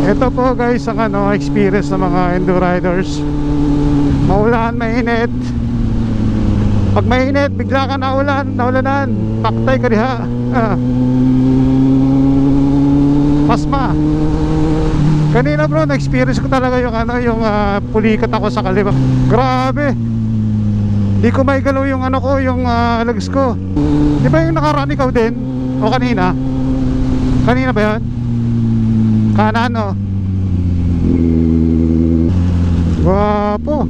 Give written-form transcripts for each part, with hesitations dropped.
Ito po guys ang experience ng mga enduro riders. Maulan, mainit. Pag mainit, bigla ka naulanan, paktay ka diha. Pasma. Kanina bro, na-experience ko talaga yung pulikat ako sa kaliwa. Grabe. Di ko maigalaw yung yung legs ko. Di ba yung nakaraan ikaw din? O kanina? Kanina ba yun? Kanan o. Guwapo.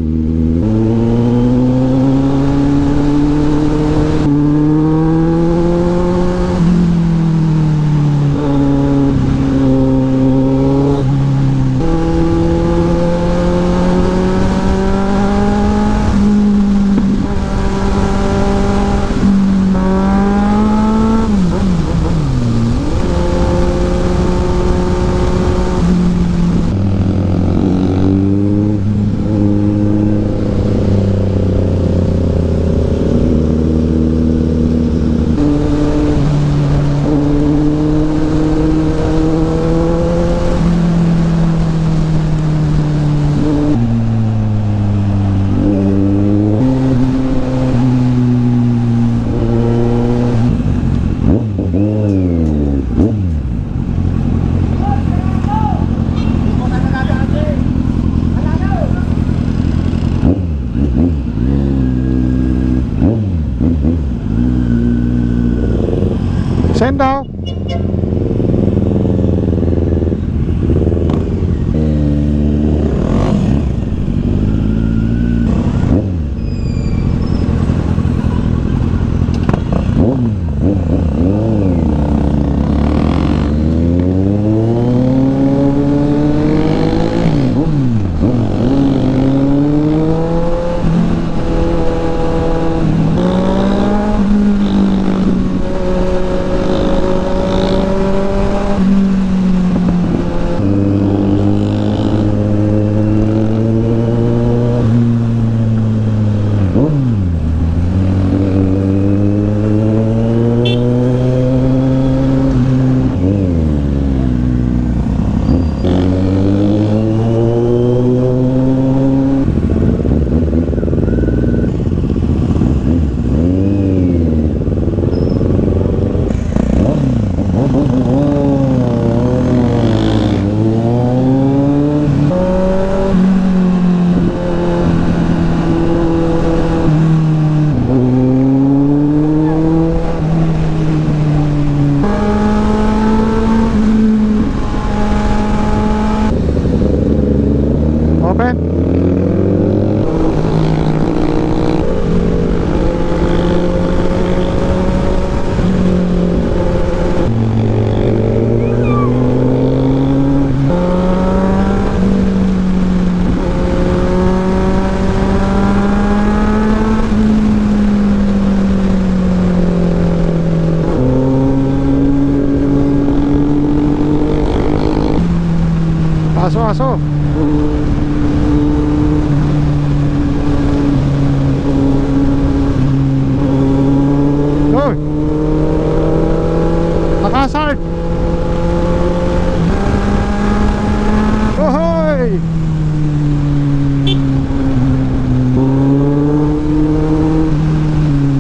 Send daw. Aso. Hoy. Nakasart. Hoy.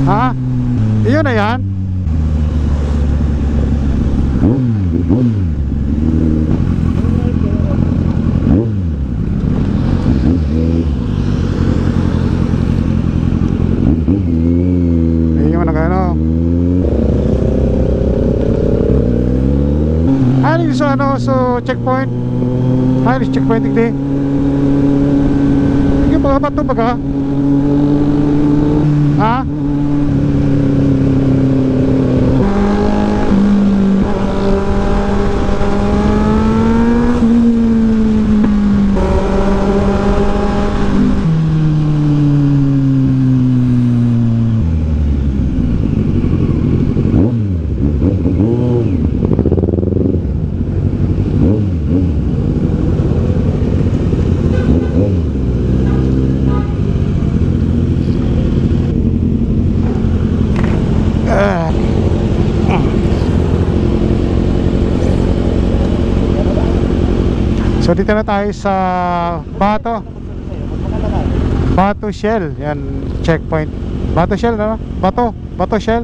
Ha? Iyon na yan? sa ano, so checkpoint. Ayos checkpoint digdi. Sige baga bato baga. Ha? So dito na tayo sa Bato Shell. Yan, checkpoint. Bato Shell, ano? Bato Shell.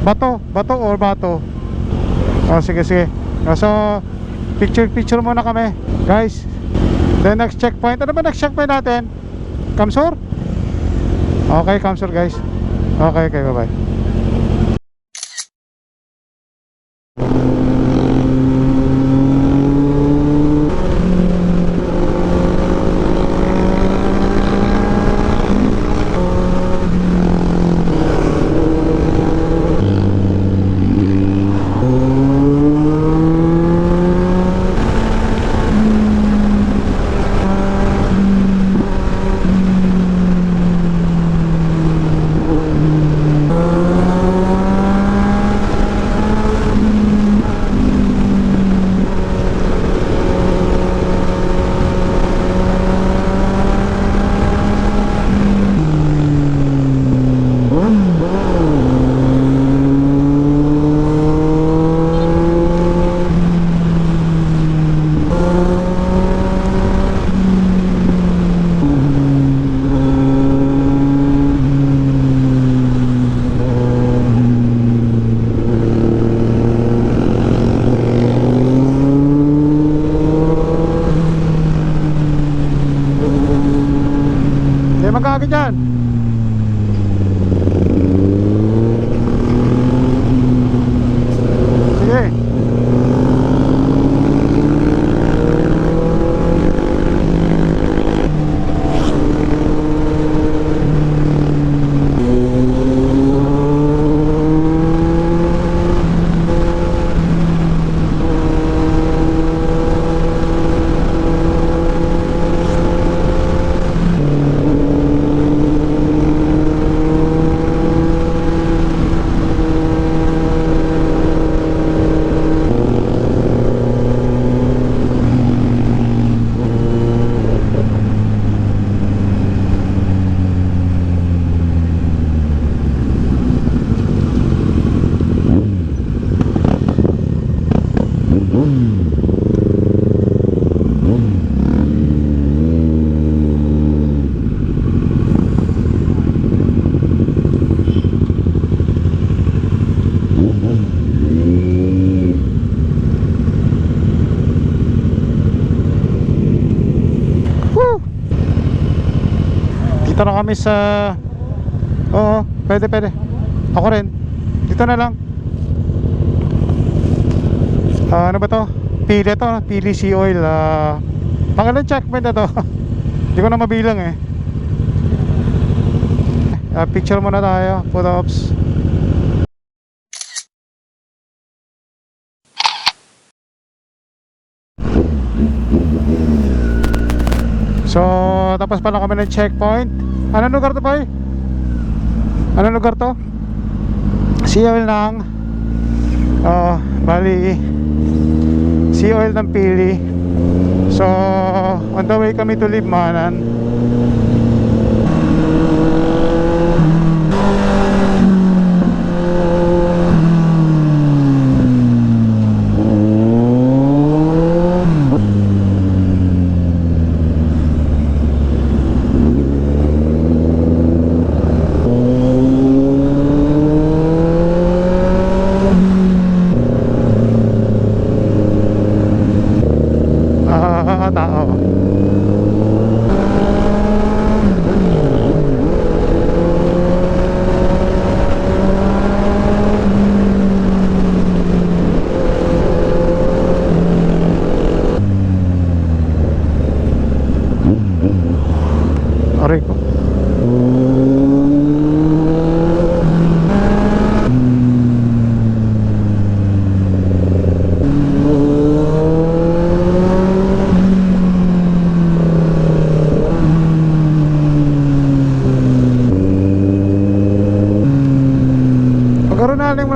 Bato or Bato. Oh, sige. So picture muna kami, guys. The next checkpoint. Ano ba next checkpoint natin? Kamsur? Okay, Kamsur, guys. Okay, bye-bye. Magkakagad dyan. Sige. Dito na kami sa... Oo, pwede. Ako rin. Dito na lang. Ano ba to? Pili to, Pili Sea Oil. Pangalan checkpoint na to. Hindi ko na mabilang eh. Picture muna tayo. Photo ops. So, tapos pala kami ng checkpoint. Anong lugar to, boy? Anong lugar to? Sea Oil ng bali Sea Oil ng Pili. So, on the way kami to Libmanan. Tao.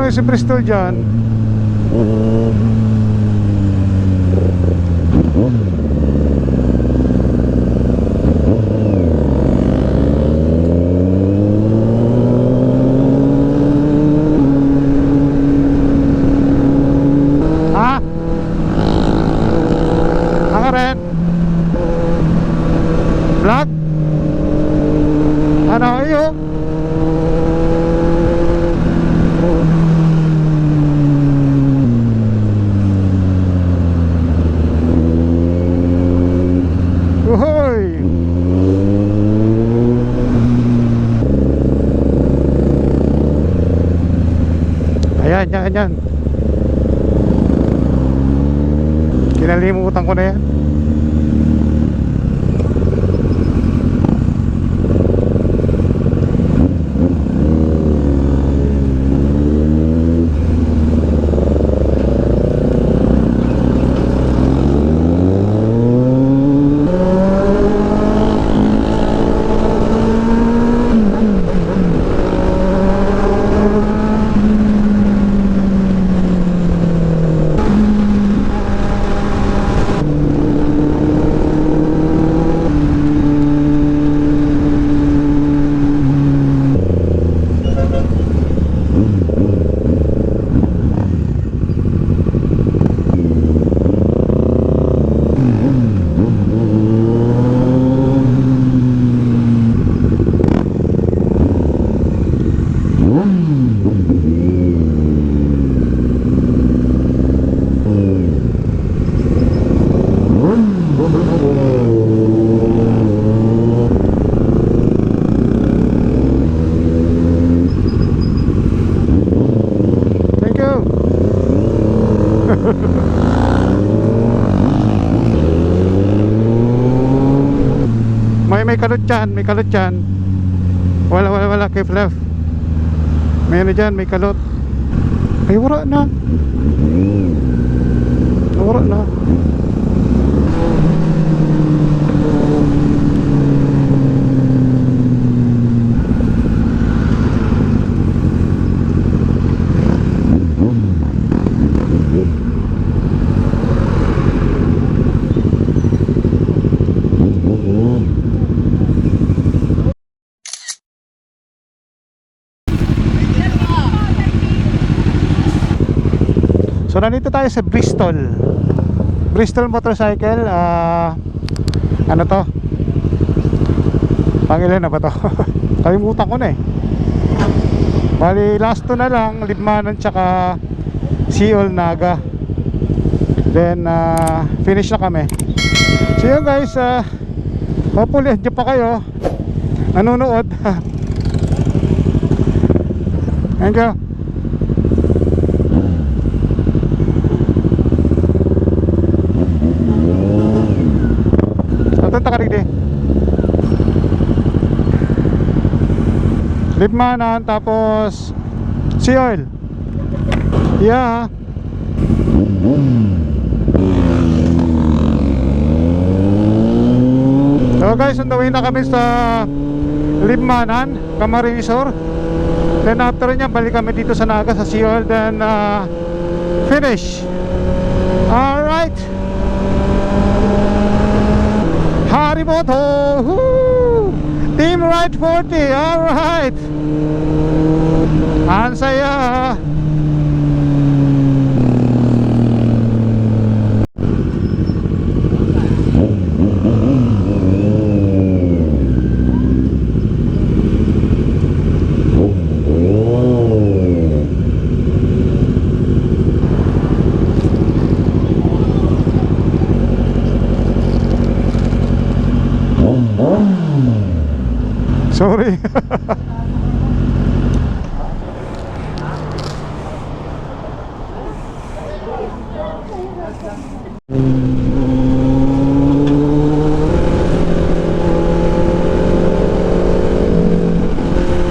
na si Bristol dyan. Ha? Ang rin? Vlog? Ano iyo? Uhoy! Ayan, yan. Kinalimutan ko na yan. Thank you. May kalot dyan. Wala, keep left. May ano dyan, may kalot. Ay, wala na. So nandito tayo sa Bristol motorcycle. Ano to? Pangilan na ba to? Kalimutan ko na eh. Bali last to na lang, Libmanan tsaka Seoul Naga. Then finish na kami. So yun guys, hopefully andyan pa kayo nanonood. Thank you. Punta ka rin Libmanan tapos Seoul. Yeah. So guys, on the way na kami sa Libmanan, Camarines Sur. Then after niya balik kami dito sa Naga, sa Seoul. Then finish. Alright, Harimoto, Team Ride 40. Alright, ang saya. Sorry.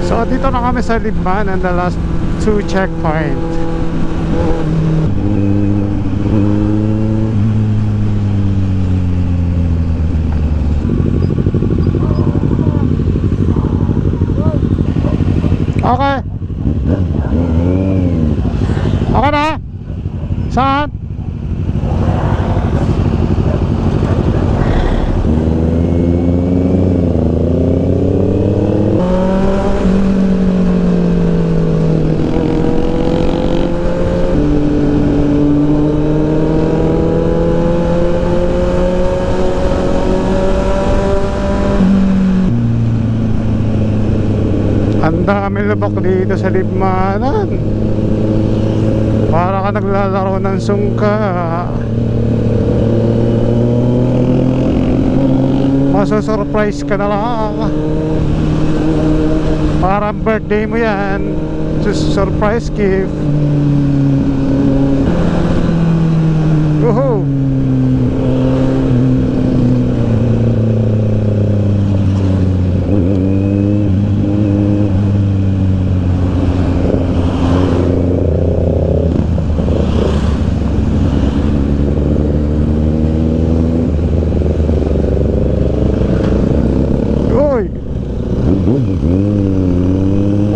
So dito na kami sa Libmanan, the last 2 checkpoint. Okay. dami lubak dito sa Libmanan. Para ka naglalaro ng sungka. Maso-surprise ka na lang. Parang birthday mo yan. Just surprise gift. Woohoo!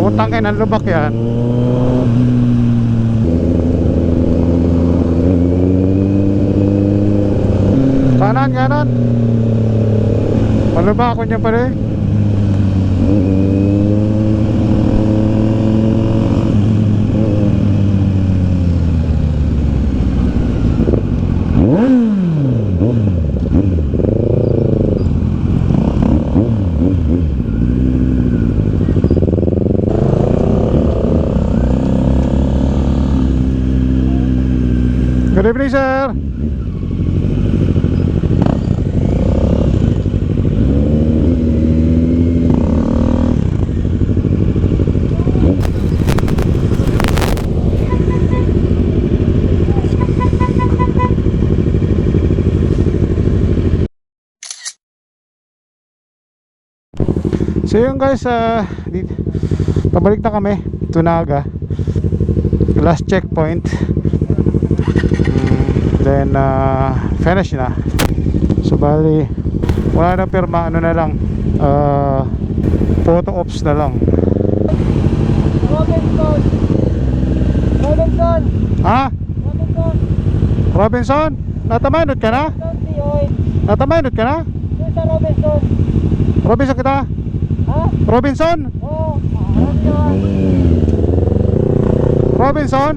Utang ng lubak yan. Kanan, kanan. Malubak ako niya pala eh. Good evening, sir. So yun guys, pabalik na kami to Naga, last checkpoint. Then finish na. So bali wala na pirma, ano na lang, photo ops na lang. Robinson. Robinson. Ha? Robinson. Robinson? Natamanod ka na? Natamanod ka na? Doon sa Robinson. Robinson kita? Ha? Robinson? Oo. Robinson. Robinson?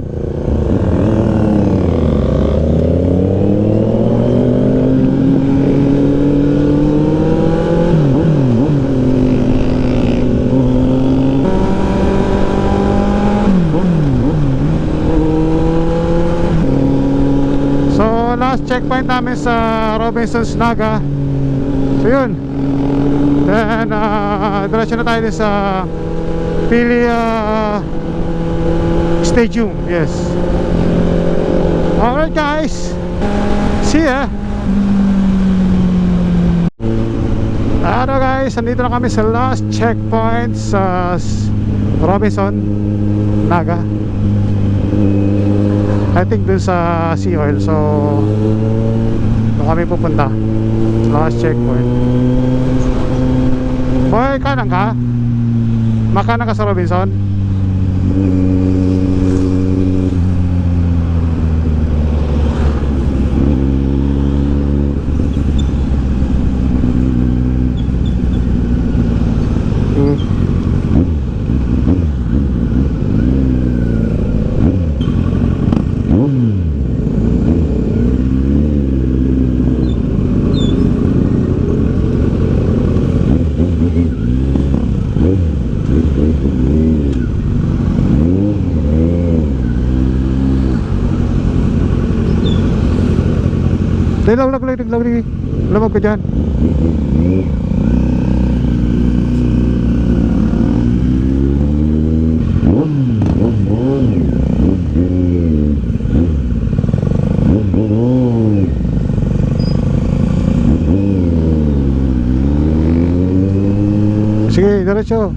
Last checkpoint namin sa Robinson's Naga. So yun. Then diretso na tayo din sa Pili Stadium. Yes. Alright guys, see ya. Ano guys, nandito na kami sa last checkpoint sa Robinson Naga. I think dun sa Sea Oil. So doon kami pupunta. Last checkpoint. Boy, kanan ka? Makanan ka sa Robinson? Laglag. Lamag ko dyan. Sige, diretso.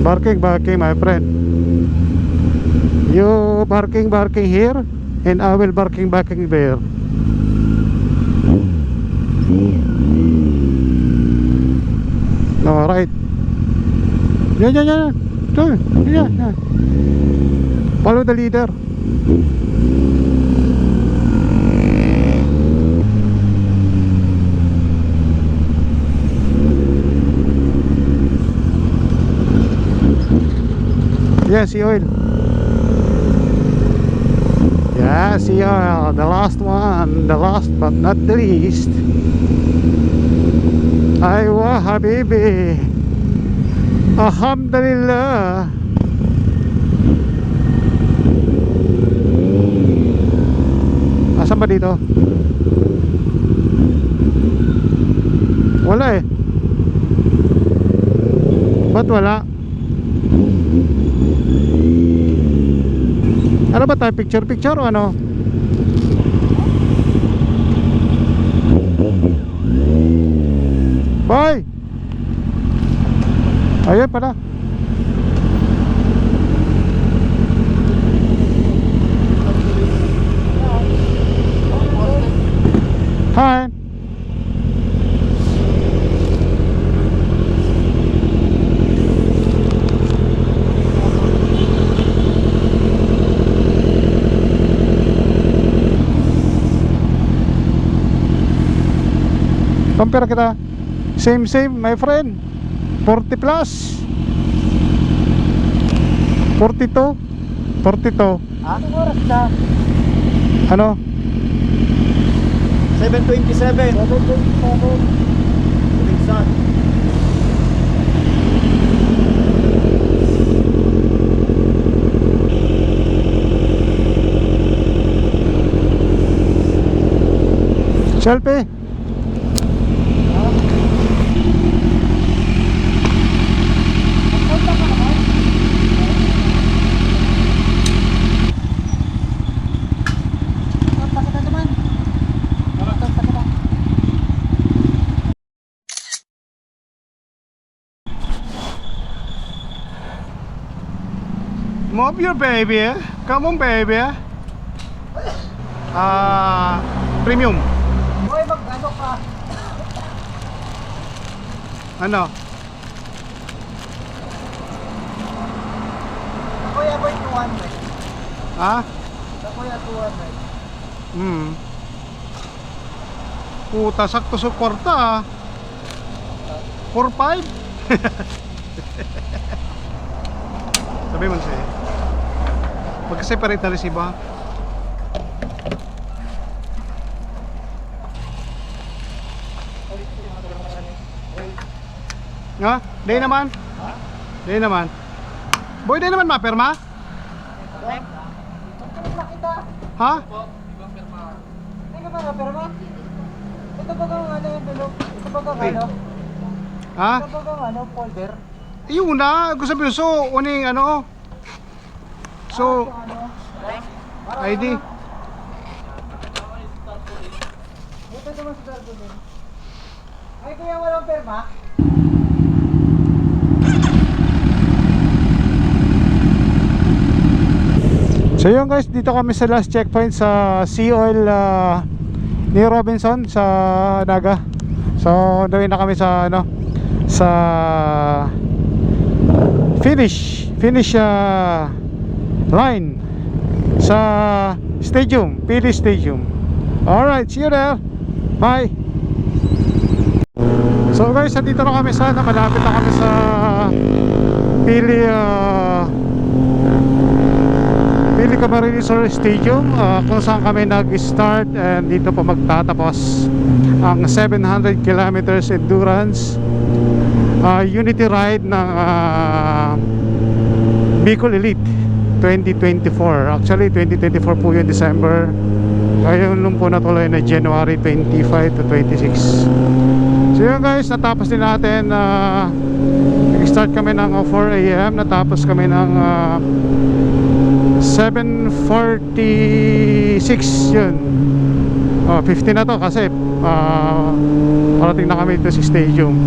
Barking, my friend. You barking here, and I will barking there. No, right. Yan. Yeah. Follow the leader. Yeah, Sea Oil. Yeah, Sea Oil, the last one, the last but not the least. Aywa habibi, alhamdulillah. Asan ba dito? Wala eh. Ba't wala? Ano ba tayo? Picture o ano? Bye! Ayun pala. Hi! Compare kita. Same my friend. 40 plus. 42. 42. Anong oras na? Ano? 7:27. 7:27. Bigsan. Selfie. Move your baby, eh? Come on baby, eh? Premium. Hoy, mag-ano ka? Ano? Kuya, boy, 200. Ha? Kuya, 200. Puta, sakto sa kwarta, ah. 4-5. Sabi mo siya. Magka-separate na resibo, ha? Ha? Day naman? Day naman. Boy, day naman maperma? Ha? Hindi ka ba na-perma? Ito ba kang ano yung bilog? Ito ba kang ano? Ha? Ito ba kang ano, folder? Yun na, gusto sabihin, so, uning ano? So, ID. Ito naman sa darbo din. Ay, kuya, walang perma? So yun guys, dito kami sa last checkpoint sa Sea Oil ni Robinson sa Naga. So dawin na kami sa ano, sa finish line sa stadium, Pili Stadium. Alright, see you there. Bye. So guys, dito na kami sa ano, malapit na kami sa Pili Camarines Stadium, kung saan kami nag-start, and dito po magtatapos ang 700 kilometers endurance unity ride ng Bicol Elite 2024. Actually 2024 po yung December, ngayon nung po natuloy na January 25 to 26. So yun guys, natapos din natin. Nag-start kami ng 4 AM, natapos kami ng 7:46 yun. 50 na to kasi parating na kami dito sa stadium.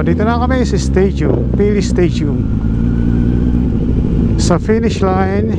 dito na kami sa stadium, Pili Stadium. Sa finish line.